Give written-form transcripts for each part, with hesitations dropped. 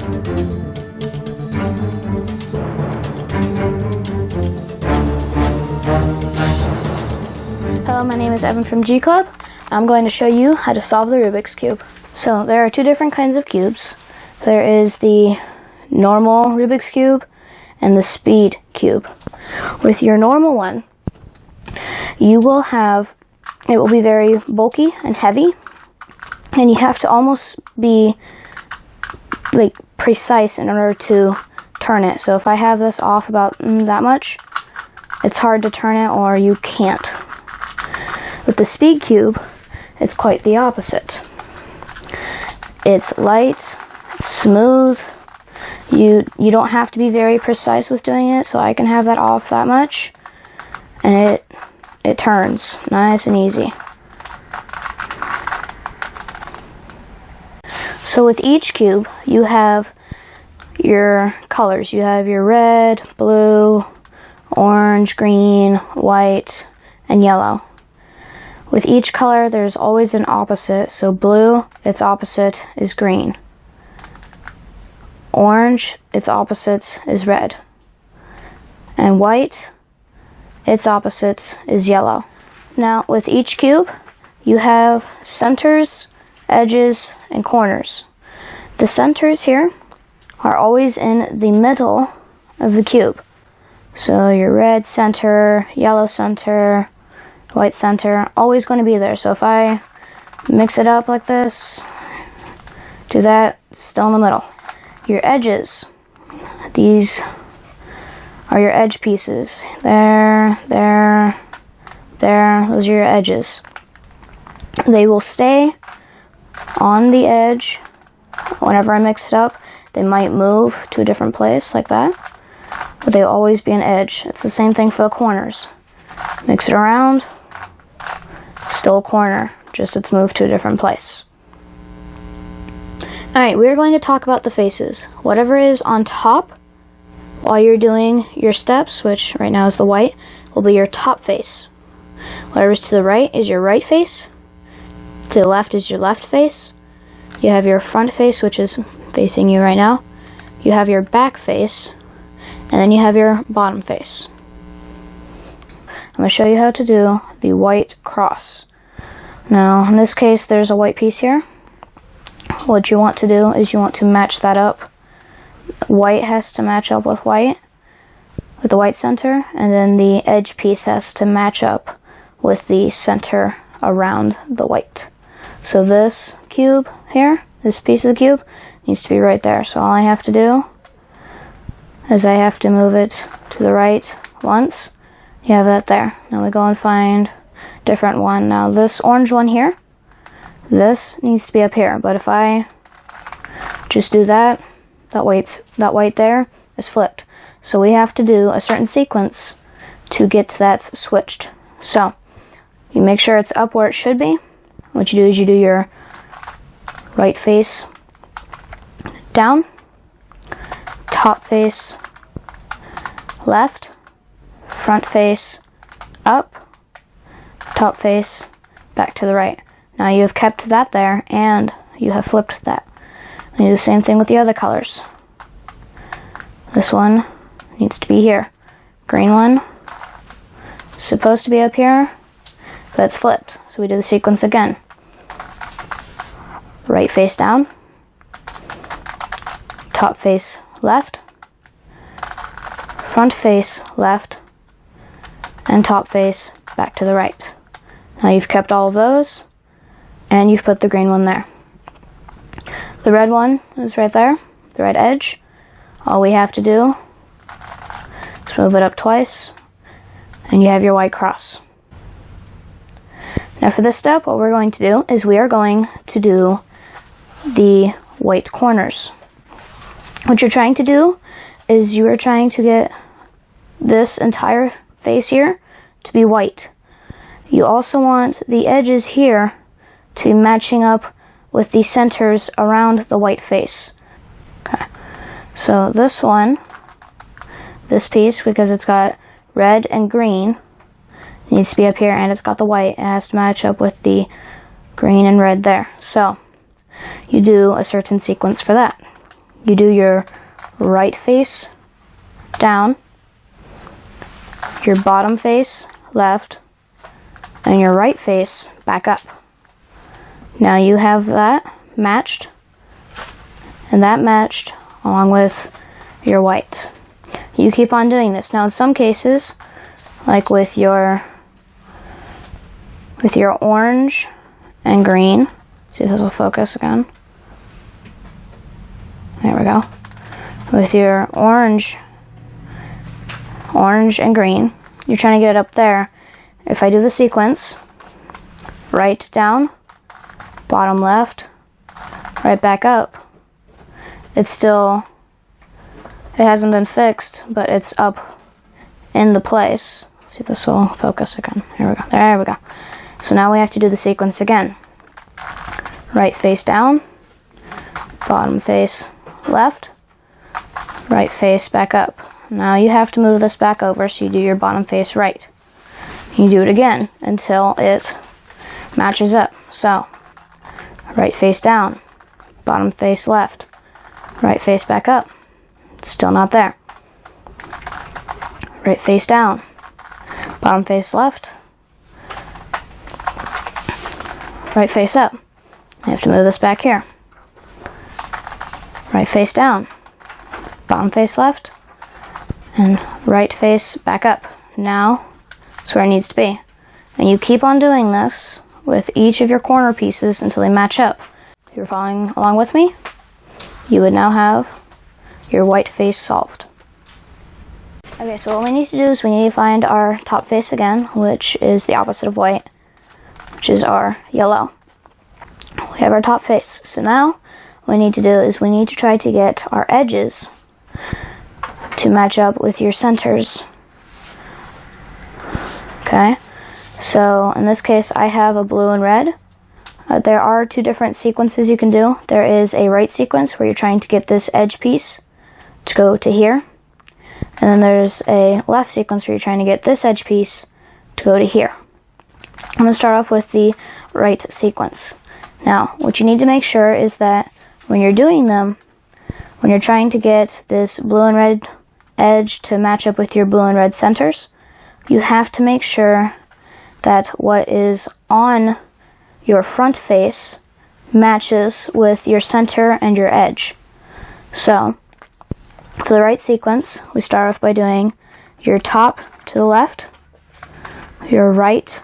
Hello, my name is Evan from G Club. I'm going to show you how to solve the Rubik's Cube. So there are two different kinds of cubes. There is the normal Rubik's Cube and the speed cube. With your normal one, it will be very bulky and heavy, and you have to almost be like precise in order to turn it. So if I have this off about that much, it's hard to turn it, or you can't. With the speed cube, it's quite the opposite. It's light, it's smooth. You don't have to be very precise with doing it, so I can have that off that much, and it turns nice and easy. So with each cube, you have your colors. You have your red, blue, orange, green, white, and yellow. With each color, there's always an opposite. So blue, its opposite is green. Orange, its opposite is red. And white, its opposite is yellow. Now, with each cube, you have centers, edges, and corners. The centers here are always in the middle of the cube. So your red center, yellow center, white center, always going to be there. So if I mix it up like this, do that, it's still in the middle. Your edges, these are your edge pieces. There, there, there, those are your edges. They will stay on the edge whenever I mix it up. They might move to a different place like that, but they'll always be an edge. It's the same thing for the corners. Mix it around, still a corner, just it's moved to a different place. Alright, we're going to talk about the faces. Whatever is on top while you're doing your steps, which right now is the white, will be your top face. Whatever's to the right is your right face. To the left is your left face. You have your front face, which is facing you right now. You have your back face, and then you have your bottom face. I'm going to show you how to do the white cross. Now, in this case, there's a white piece here. What you want to do is you want to match that up. White has to match up with white, with the white center, and then the edge piece has to match up with the center around the white. So this cube here, this piece of the cube, needs to be right there. So all I have to do is I have to move it to the right once. You have that there. Now we go and find a different one. Now this orange one here, this needs to be up here. But if I just do that, that white there is flipped. So we have to do a certain sequence to get that switched. So you make sure it's up where it should be. What you do is you do your right face down, top face left, front face up, top face back to the right. Now you have kept that there and you have flipped that. And you do the same thing with the other colors. This one needs to be here. Green one is supposed to be up here, but it's flipped. So we do the sequence again. Right face down, top face left, front face left, and top face back to the right. Now you've kept all of those, and you've put the green one there. The red one is right there, the red edge. All we have to do is move it up twice, and you have your white cross. Now for this step, what we're going to do is we are going to do the white corners. What you're trying to do is you are trying to get this entire face here to be white. You also want the edges here to be matching up with the centers around the white face. Okay, so this one, this piece, because it's got red and green, needs to be up here, and it's got the white. It has to match up with the green and red there. So you do a certain sequence for that. you do your right face down, your bottom face left, and your right face back up. Now you have that matched, and that matched along with your white. You keep on doing this. Now in some cases, like with your orange and green, see if this will focus again. There we go. With your orange and green, you're trying to get it up there. If I do the sequence, right down, bottom left, right back up, it hasn't been fixed, but it's up in the place. Let's see if this will focus again. Here we go. There we go. So now we have to do the sequence again. Right face down, bottom face left, right face back up. Now you have to move this back over, so you do your bottom face right. You do it again until it matches up. So, right face down, bottom face left, right face back up. Still not there. Right face down, bottom face left, right face up. I have to move this back here. Right face down, bottom face left, and right face back up. Now, that's where it needs to be. And you keep on doing this with each of your corner pieces until they match up. If you're following along with me, you would now have your white face solved. Okay, so what we need to do is we need to find our top face again, which is the opposite of white, which is our yellow. We have our top face. So now what we need to do is we need to try to get our edges to match up with your centers. Okay, so in this case I have a blue and red. There are two different sequences you can do. There is a right sequence where you're trying to get this edge piece to go to here. And then there's a left sequence where you're trying to get this edge piece to go to here. I'm going to start off with the right sequence. Now, what you need to make sure is that when you're doing them, when you're trying to get this blue and red edge to match up with your blue and red centers, you have to make sure that what is on your front face matches with your center and your edge. So, for the right sequence, we start off by doing your top to the left, your right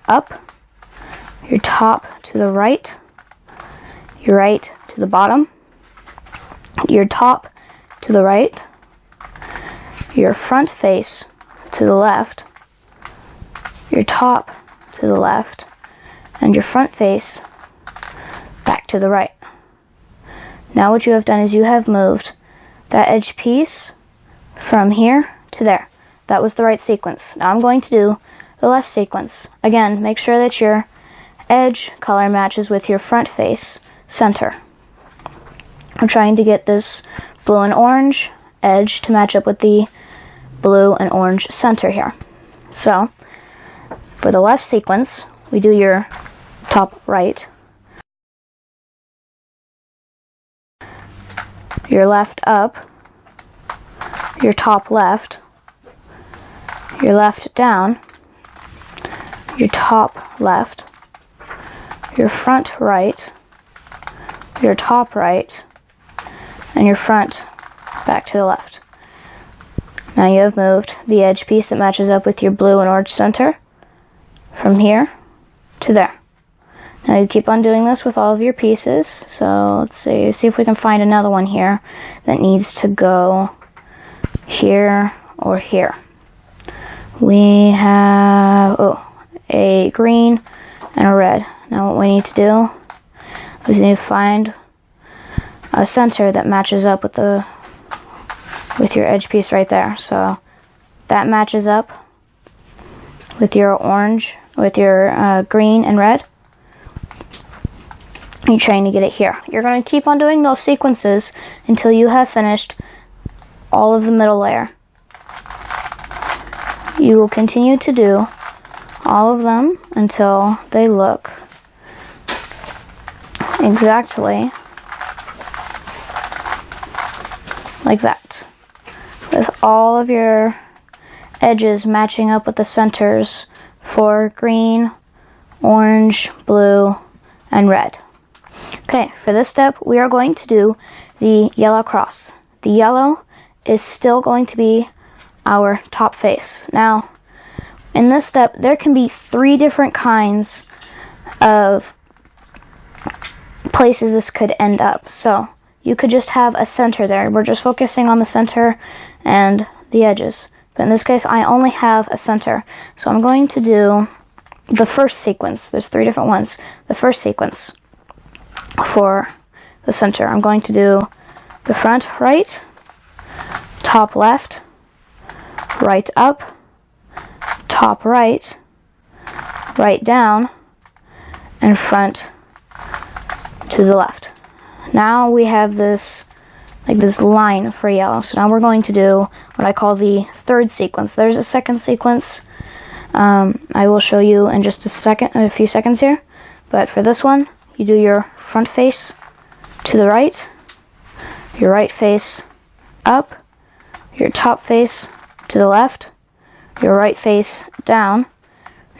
up, your top to the right, your right to the bottom, your top to the right, your front face to the left, your top to the left, and your front face back to the right. Now what you have done is you have moved that edge piece from here to there. That was the right sequence. Now I'm going to do the left sequence. Again, make sure that your edge color matches with your front face center. I'm trying to get this blue and orange edge to match up with the blue and orange center here. So, for the left sequence, we do your top right, your left up, your top left, your left down, your top left, your front right, your top right, and your front back to the left. Now you have moved the edge piece that matches up with your blue and orange center from here to there. Now you keep on doing this with all of your pieces. So let's see if we can find another one here that needs to go here or here. We have a green and a red. Now what we need to do is we need to find a center that matches up with your edge piece right there. So that matches up with your orange, with your green and red. You're trying to get it here. You're going to keep on doing those sequences until you have finished all of the middle layer. You will continue to do all of them until they look like that, with all of your edges matching up with the centers for green, orange, blue, and red. Okay, for this step, we are going to do the yellow cross. The yellow is still going to be our top face. Now, in this step, there can be 3 different kinds of places this could end up. So, you could just have a center there. We're just focusing on the center and the edges. But in this case, I only have a center. So I'm going to do the first sequence. There's 3 different ones. The first sequence for the center. I'm going to do the front right, top left, right up, top right, right down, and front to the left. Now we have this line for yellow. So now we're going to do what I call the third sequence. There's a second sequence. I will show you in just a few seconds here. But for this one, you do your front face to the right, your right face up, your top face to the left, your right face down,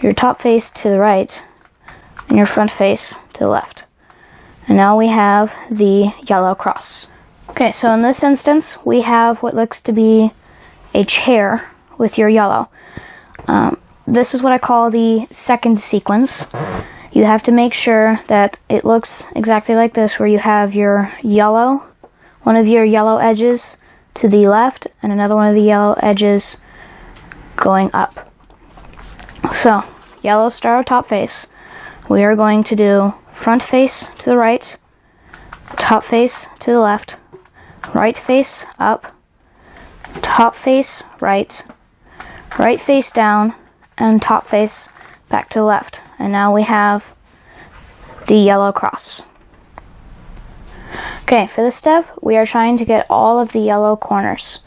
your top face to the right, and your front face to the left. And now we have the yellow cross. Okay, so in this instance, we have what looks to be a chair with your yellow. This is what I call the second sequence. You have to make sure that it looks exactly like this, where you have your yellow, one of your yellow edges to the left, and another one of the yellow edges going up. So, yellow star top face. We are going to do front face to the right, top face to the left, right face up, top face right, right face down, and top face back to the left. And now we have the yellow cross. Okay, for this step, we are trying to get all of the yellow corners.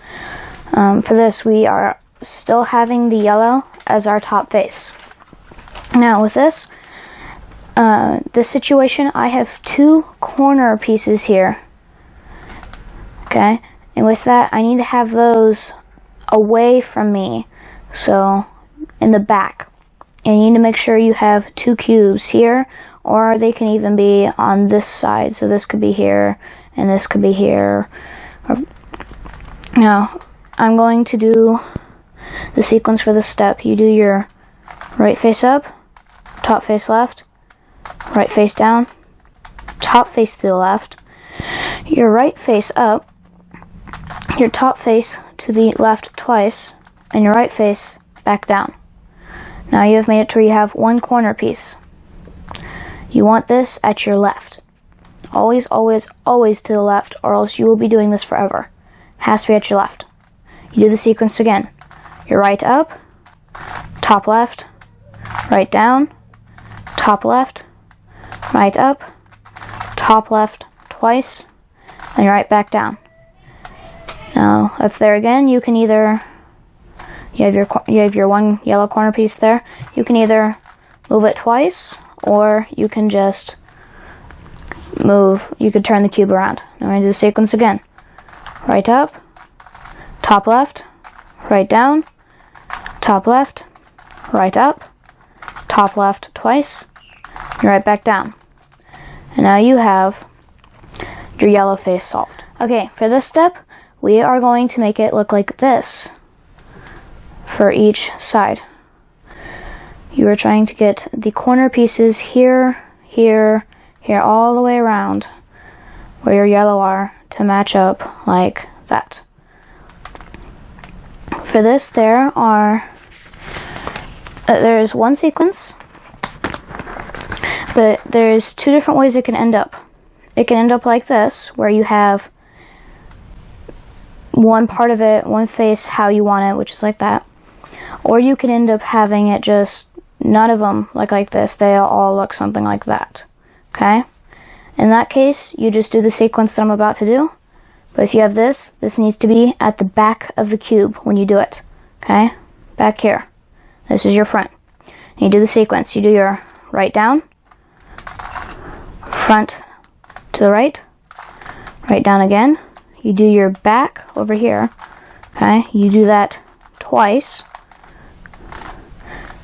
For this, we are still having the yellow as our top face. Now with this situation, I have 2 corner pieces here. Okay, and with that, I need to have those away from me, so in the back. And you need to make sure you have 2 cubes here, or they can even be on this side. So this could be here, and this could be here. Now, I'm going to do the sequence for this step. You do your right face up, top face left, right face down, top face to the left, your right face up, your top face to the left twice, and your right face back down. Now you have made it to where you have 1 corner piece. You want this at your left. Always, always, always to the left, or else you will be doing this forever. Has to be at your left. You do the sequence again. Your right up, top left, right down, top left, right up, top left twice, and your right back down. Now that's there again. You can either you have your 1 yellow corner piece there. You can either move it twice, or you can just you could turn the cube around. Now we're going to do the sequence again. Right up, top left, right down, top left, right up, top left twice, and right back down. And now you have your yellow face solved. Okay, for this step, we are going to make it look like this for each side. You are trying to get the corner pieces here, here, here, all the way around where your yellow are to match up like that. For this, there's 1 sequence, but there's 2 different ways it can end up. It can end up like this, where you have one part of it, one face, how you want it, which is like that. Or you can end up having it just, none of them like this. They all look something like that. Okay? In that case, you just do the sequence that I'm about to do. But if you have this needs to be at the back of the cube when you do it. Okay? Back here. This is your front. And you do the sequence. You do your right down, front to the right, right down again, you do your back over here. Okay, you do that twice.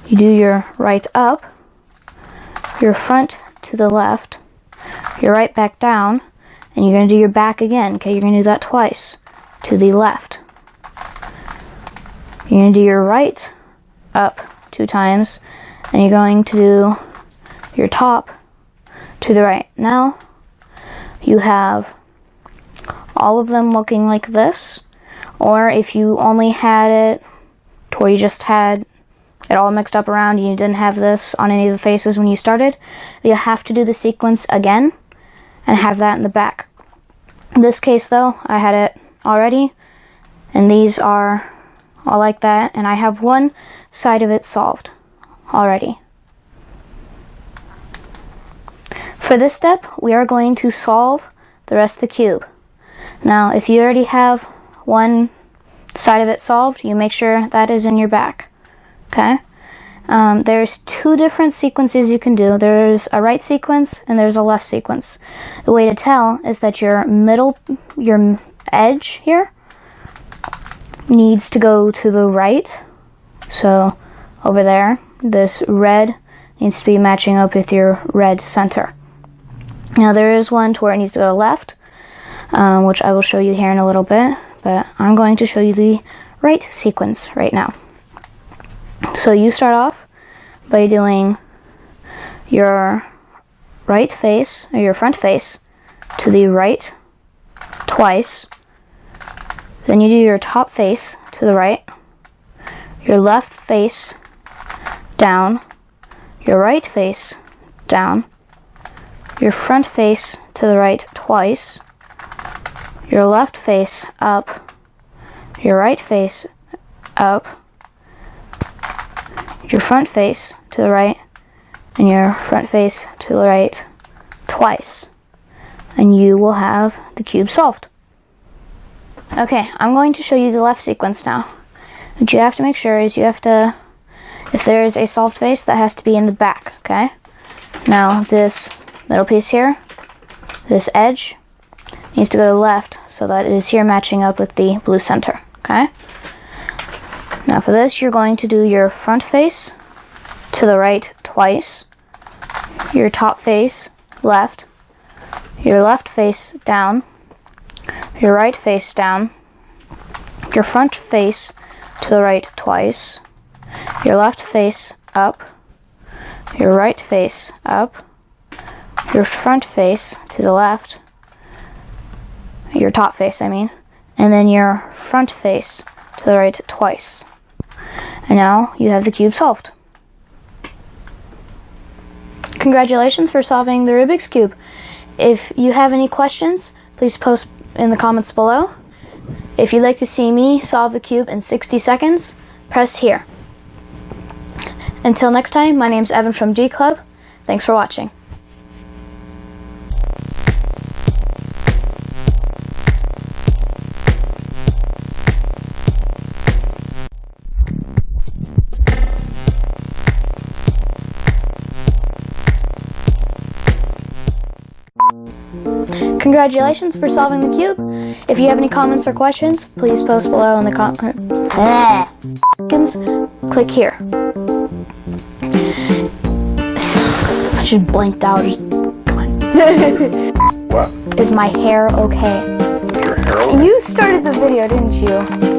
You do your right up, your front to the left, your right back down, and you're going to do your back again. Okay, you're going to do that twice to the left. You're going to do your right up 2 times, and you're going to do your top to the right. Now you have all of them looking like this, or if you only had it to where you just had it all mixed up around and you didn't have this on any of the faces when you started, you have to do the sequence again and have that in the back. In this case though, I had it already, and these are all like that, and I have one side of it solved already. For this step, we are going to solve the rest of the cube. Now, if you already have one side of it solved, you make sure that is in your back. Okay? There's 2 different sequences you can do. There's a right sequence and there's a left sequence. The way to tell is that your edge here needs to go to the right. So over there, this red needs to be matching up with your red center. Now there is one to where it needs to go left, which I will show you here in a little bit, but I'm going to show you the right sequence right now. So you start off by doing your right face, or your front face, to the right twice. Then you do your top face to the right, your left face down, your right face down, your front face to the right twice, your left face up, your right face up, your front face to the right, and your front face to the right twice. And you will have the cube solved. Okay, I'm going to show you the left sequence now. What you have to make sure is if there is a solved face, that has to be in the back, okay? Now, this middle piece here, this edge, needs to go to the left, so that it is here matching up with the blue center, okay? Now for this, you're going to do your front face to the right twice, your top face left, your left face down, your right face down, your front face to the right twice, your left face up, your right face up, your front face to the left, your top face I mean, and then your front face to the right twice. And now you have the cube solved. Congratulations for solving the Rubik's Cube. If you have any questions, please post in the comments below. If you'd like to see me solve the cube in 60 seconds, press here. Until next time, my name's Evan from G Club. Thanks for watching. Congratulations for solving the cube. If you have any comments or questions, please post below in the comments. Click here. I just blanked out. Come on. What? Is my hair okay? Your hair okay? You started the video, didn't you?